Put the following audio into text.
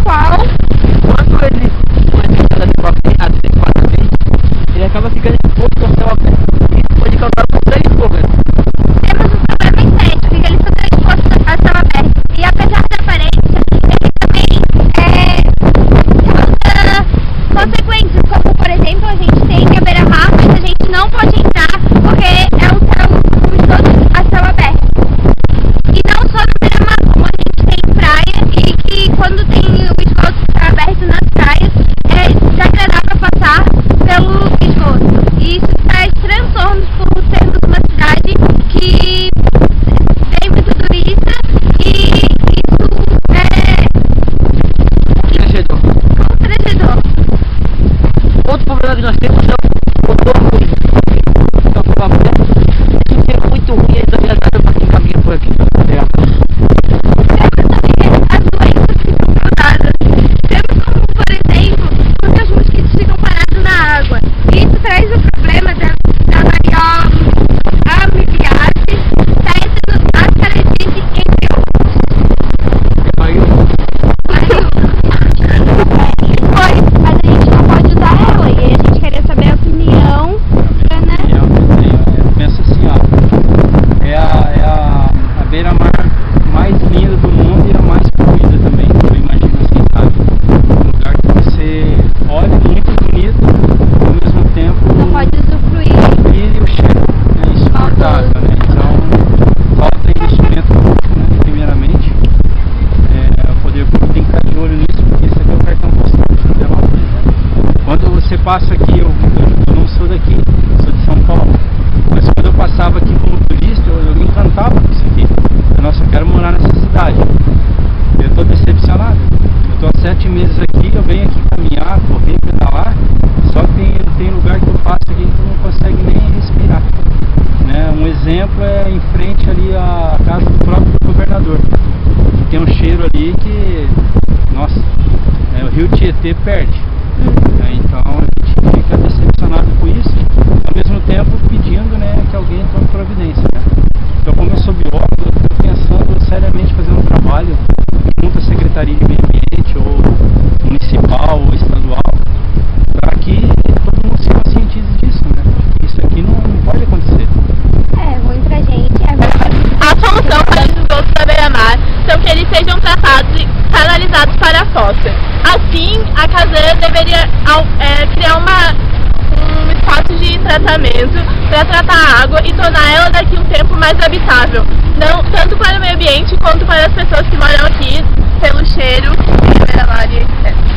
qual... Quando ele ele acaba ficando exposto ao céu aberto. Isso pode causar problema de fogo. Temos um problema incêndio, fica ele super exposto a céu aberto. E apesar da aparência, ele também causa consequências, como por exemplo, a gente tem a beira-mar, mas a gente não pode entrar porque é um céu exposto a céu aberto. E não só na beira-mar, como a gente tem praia e que quando tem o esgoto aberto nas praias, é desagradável passar pelo esgoto. E isso traz transtornos por sermos uma cidade que tem muito turista e isso é constrangedor. Outro problema que nós temos é o motor ruim. Então, um tempo muito ruim e desagradável para quem caminha por aqui. Temos também as doenças que são causadas. Temos como, por exemplo, quando os mosquitos ficam parados na água. E isso traz o problema da amibiase, tétano, ascaritide, entre outros. Pois, mas a gente não pode usar ela. E a gente queria saber a opinião, né? Eu penso assim, ó, é a beira-mar mais linda do mundo e a mais poluída também, eu imagino assim, sabe? Um lugar que você olha muito bonito, ao mesmo tempo Não pode usufruir. e o cheiro é insuportável, né? Então, falta investimento público, né? Primeiramente, o poder público tem que estar de olho nisso, porque esse aqui é o cartão postal de Florianópolis, né? Quando você passa aqui, eu não sou daqui, sou de São Paulo, mas quando eu passava aqui como turista, eu me encantava com isso aqui. Nossa, eu quero morar nessa cidade. Eu estou decepcionado. Eu estou há 7 meses aqui, eu venho aqui caminhar, correr, pedalar, só que tem lugar que eu passo aqui que tu não consegue nem respirar. Né? Um exemplo é em frente ali à casa do próprio governador. Tem um cheiro ali que, nossa, o rio Tietê perde. Então a gente fica decepcionado com isso, ao mesmo tempo pedindo, né, que alguém tome providência. Né? Então, como eu sou biólogo, eu estou pensando seriamente fazer um trabalho junto à Secretaria de Meio Ambiente, ou municipal, ou estadual, para que todo mundo se conscientize disso, né? Porque isso aqui não pode acontecer. É ruim pra gente, é ruim. A solução para os esgotos da beira-mar são que eles sejam tratados e canalizados para a fossa. Assim, a caseira deveria criar um espaço de tratamento para tratar a água e tornar ela daqui um tempo mais habitável, não tanto para o meio ambiente quanto para as pessoas que moram aqui, pelo cheiro, beira-mar e etc.